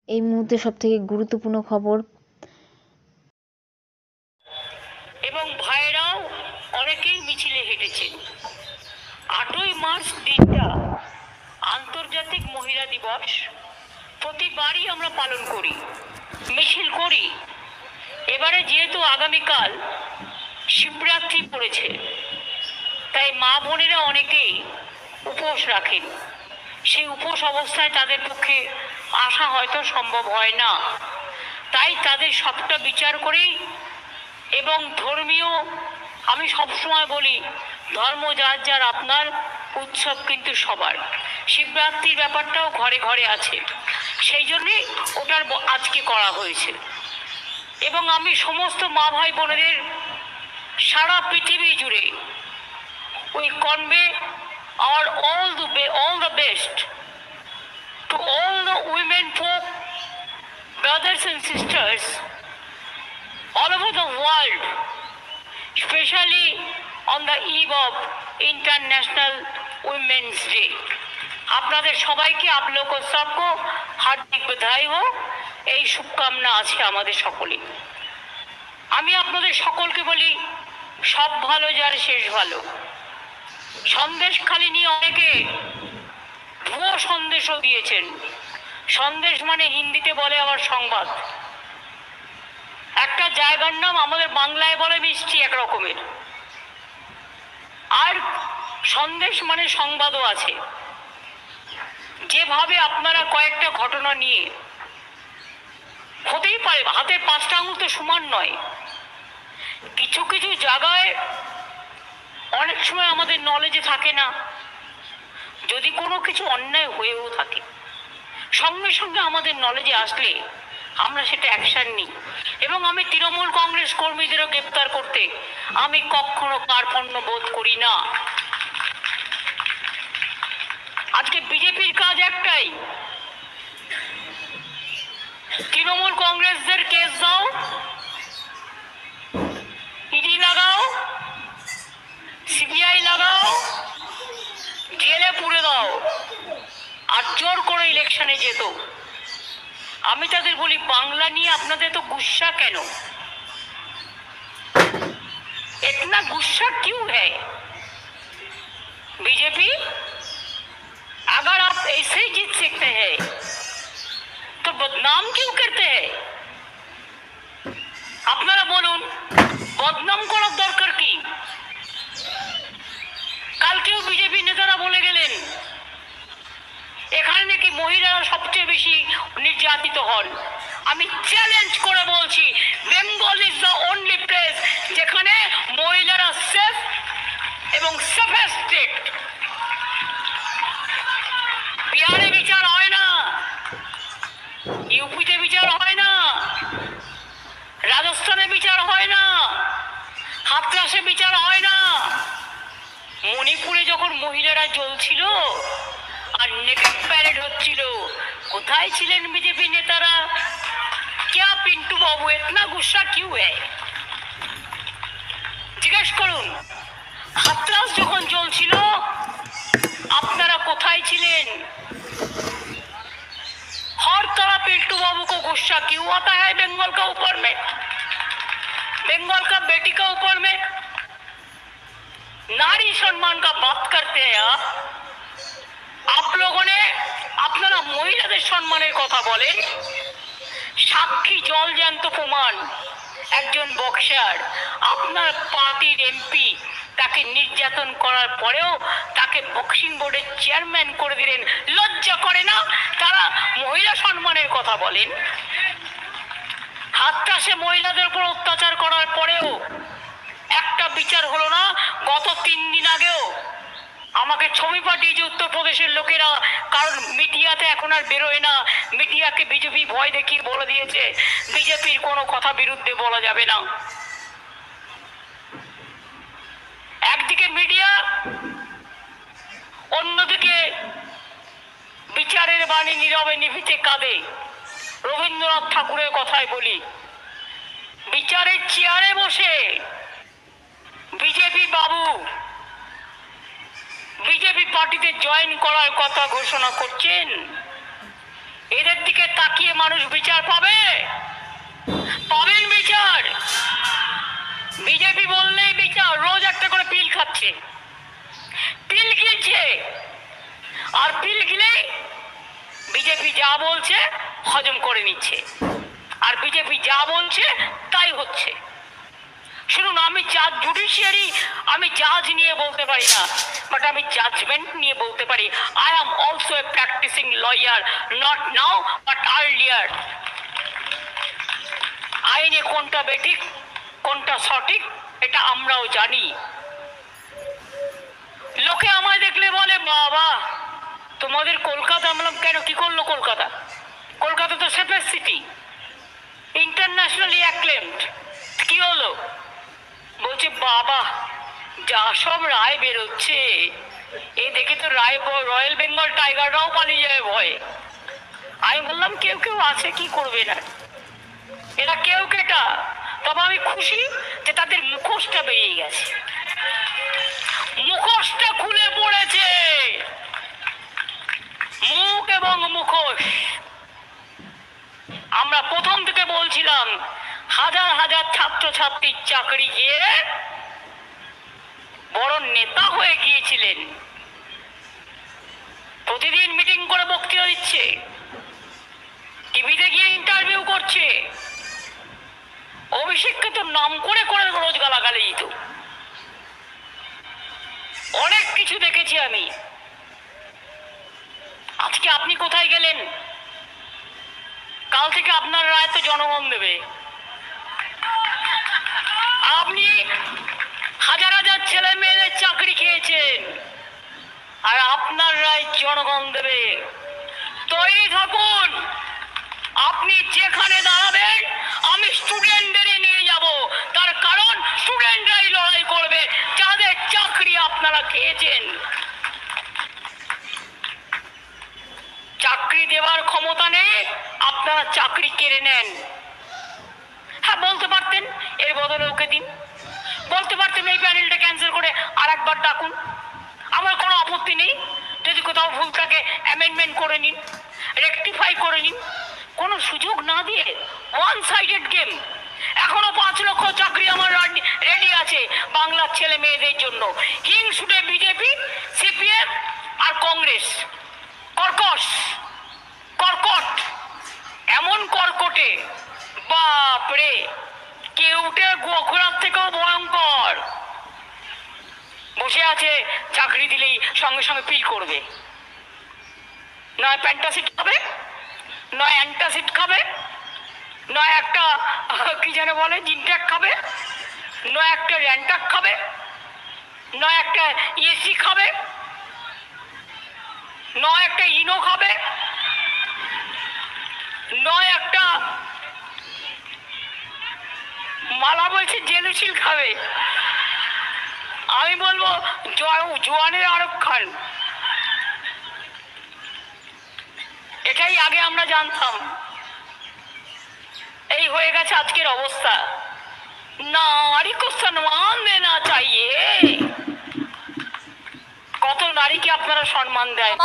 এই মুহূর্তে সবথেকে গুরুত্বপূর্ণ খবর। এবং ভাইরাও অনেকেই মিছিলে হেঁটেছেন। 8ই মার্চ দিনটা আন্তর্জাতিক মহিলা দিবস। প্রতিবারই আমরা পালন করি, মিছিল করি। এবারে যেহেতু আগামীকাল শিবরাত্রি পড়েছে, তাই মা বোনেরা অনেকেই উপোস রাখেন। সেই উপোস অবস্থায় তাদের পক্ষে আসা হয়তো সম্ভব হয় না। তাই তাদের সবটা বিচার করেই এবং ধর্মীয়, আমি সবসময় বলি ধর্ম যার যার, আপনার উৎসব কিন্তু সবার। শিবরাত্রির ব্যাপারটাও ঘরে ঘরে আছে, সেই জন্যে ওটার আজকে করা হয়েছে। এবং আমি সমস্ত মা ভাই বোনেদের সারা পৃথিবী জুড়ে we convey our all the best to all the women folk, brothers and sisters all over the world, especially on the eve of International Women's Day. আপনাদের সবাইকে आप लोग को सबको हार्दिक बधाई हो, এই শুভকামনা আছে আমাদের সকলে। আমি আপনাদের সকলকে বলি, সব ভালো যার শেষ ভালো। সন্দেশখালি নিয়ে অনেকে ভুয়ো সন্দেশও দিয়েছেন। সন্দেশ মানে হিন্দিতে বলে আবার সংবাদ। একটা জায়গার নাম আমাদের বাংলায় বলে মিষ্টি এক রকমের, আর সন্দেশ মানে সংবাদও আছে। যেভাবে আপনারা কয়েকটা ঘটনা নিয়ে, হতেই পারে হাতের 5টা আঙুল তো সমান নয়, কিছু কিছু জায়গায় অনেক সময় আমাদের নলেজে থাকে না। যদি কোনো কিছু অন্যায় হয়েও থাকে, সঙ্গে সঙ্গে আমাদের নলেজে আসলে আমরা সেটা অ্যাকশন নিই। এবং আমি তৃণমূল কংগ্রেস কর্মীদেরও গ্রেপ্তার করতে আমি কখনো কার্পণ্য বোধ করি না। আজকে বিজেপির কাজ একটাই, তৃণমূল কংগ্রেসদের কেস দাও, ইডি লাগাও, সিবিআই লাগাও, জেলে পুরে দাও, আর জোর করে ইলেকশনে যেত। আমি তাদের বলি, বাংলা নিয়ে আপনাদের তো গুस्सा কেন? इतना गुस्सा क्यों है? बीजेपी, अगर आप ऐसे ही जीत सकते हैं तो बदनाम क्यों करते हैं? আপনারা বলুন, বদনাম করার দরকার কি? কালকেও বিজেপি নেতারা বলে গেলেন এখানে নাকি মহিলারা সবচেয়ে বেশি নির্যাতিত হন। আমি চ্যালেঞ্জ করে বলছি, Bengal is the only place যেখানে মহিলারা সেফ এবং সেফেস্ট স্টেট। বিহারে বিচার হয় না, ইউপিতে বিচার হয় না, রাজস্থানে বিচার হয় না, হাতরাসে বিচার হয় না। মণিপুরে যখন মহিলারা জ্বলছিল আর নেকেড প্যারেড হচ্ছিল, কোথায় ছিলেন বিজেপি নেতারা? क्या पिंटू बाबू इतना गुस्सा क्यों है? জিজ্ঞেস করুন, হাতরাস যখন চলছিল আপনারা কোথায় ছিলেন? हर तरह पिंटू बाबू को गुस्सा क्यों आता है बंगाल का ऊपर में, बंगाल का बेटी का ऊपर में? नारी सम्मान का बात करते हैं आप लोगों ने, আপনারা মহিলাদের সম্মানের কথা বলেন। সাক্ষী জল জ্যান্ত প্রমাণ, একজন বক্সার, আপনার পার্টির এমপি, তাকে নির্যাতন করার পরেও তাকে বক্সিং বোর্ডের চেয়ারম্যান করে দিলেন। লজ্জা করে না? তারা মহিলা সম্মানের কথা বলেন। হাতরাসে মহিলাদের উপর অত্যাচার করার পরেও একটা বিচার হলো না। গত 3 দিন আগেও আমাকে ছবি পাঠিয়েছে উত্তরপ্রদেশের লোকেরা, কারণ মিডিয়াতে এখন আর বেরোয় না। মিডিয়াকে বিজেপি ভয় দেখিয়ে বলে দিয়েছে বিজেপির কোনো কথা বিরুদ্ধে বলা যাবে না। একদিকে মিডিয়া, অন্যদিকে বিচারের বাণী নীরবে নিভিতে কাঁদে। রবীন্দ্রনাথ ঠাকুরের কথায় বলি, বিচারের চেয়ারে বসে বিজেপি বাবু বিজেপি পার্টিতে জয়েন করার কথা ঘোষণা করছেন। এদের দিকে তাকিয়ে মানুষ বিচার পাবে? পাবেন বিচার? বিজেপি বললেই বিচার, রোজ একটা করে পিল খাচ্ছে, পিল গিলছে, আর পিল গিলেই বিজেপি যা বলছে হজম করে নিচ্ছে, আর বিজেপি যা বলছে তাই হচ্ছে। শুনুন, আমি জুডিশিয়ারি, আমি জাজ নিয়ে বলতে পারি না, বাট আমি জাজমেন্ট নিয়ে বলতে পারি। I am also a practising lawyer, not now but earlier. আইনে কোনটা বেঠিক কোনটা সঠিক এটা আমরাও জানি। লোকে আমায় দেখলে বলে, বাবা তোমাদের কলকাতা। বললাম, কেন, কি করলো কলকাতা? কলকাতা তো সেফেস্ট সিটি, ইন্টারন্যাশনালি অ্যাক্লেমড, কি হলো? বলছে, বাবা যা সব রায় বেরোচ্ছে এ দেখে তো রয়্যাল বেঙ্গল টাইগাররাও পালিয়ে যায় ভয়ে। আমি বললাম, কেউ কেউ আছে, কি করবে না, এরা কেউ কেটা। তবে আমি খুশি যে তাদের মুখোশটা বেরিয়ে গেছে, মুখোশটা খুলে পড়েছে, মুখ এবং মুখোশ। আমরা প্রথম থেকে বলছিলাম, হাজার হাজার ছাত্রছাত্রীর চাকরি গিয়ে বড় নেতা হয়ে গিয়েছিলেন, প্রতিদিন মিটিং করে বক্তৃতা দিচ্ছে, টিভিতে গিয়ে ইন্টারভিউ করছে, অভিষেককে তো নাম করে করে রোজ গালাগালি দিত। অনেক কিছু দেখেছি আমি। আজকে আপনি কোথায় গেলেন? কাল থেকে আপনার রায় তো জনগণ দেবে। আপনি হাজার হাজার ছেলে মেয়েদের চাকরি খেয়েছেন, আর আপনার রায় জনগণ দেবে। তৈরি থাকুন। আপনি যেখানে দাঁড়াবেন আমি স্টুডেন্টদের নিয়ে যাব, তার কারণ স্টুডেন্টরাই লড়াই করবে যাদের চাকরি আপনারা খেয়েছেন। চাকরি দেওয়ার ক্ষমতা নেই, আপনারা চাকরি কেড়ে নেন। হ্যাঁ, বলতে পারতেন এর বদলে ওকে দিন, বলতে পারতেন এই প্যানেলটা ক্যান্সেল করে আর একবার ডাকুন, আমার কোনো আপত্তি নেই। যদি কোথাও ভুল থাকে অ্যামেন্ডমেন্ট করে নিন, রেকটিফাই করে নিন। কোনো সুযোগ না দিয়ে ওয়ান সাইডেড গেম। এখনো 5 লক্ষ চাকরি আমার রেডি আছে বাংলার ছেলে মেয়েদের জন্য। হিংসুটে বিজেপি, সিপিএম আর কংগ্রেস কর্কট, এমন কর্কটে, বাপরে, কেউটে গোখরার থেকেও ভয়ঙ্কর। বসে আছে, চাকরি দিলেই সঙ্গে সঙ্গে পিল করবে, নয় প্যান্টাসিড খাবে, নয় অ্যান্টাসিড খাবে, নয় একটা কি যেন বলে জিনট্যাক খাবে, নয় একটা র্যান্টাক খাবে, নয় একটা এসি খাবে, নয় একটা ইনো খাবে, নয় একটা মালা বলছে জেলুশিল খাবে। আমি বলবো জোয়ানের আরব খান। এটাই আগে আমরা জানতাম, এই হয়ে গেছে আজকের অবস্থা। নারী কো সম্মান দেনা চাইয়ে। কত নারীকে আপনারা সম্মান দেয়?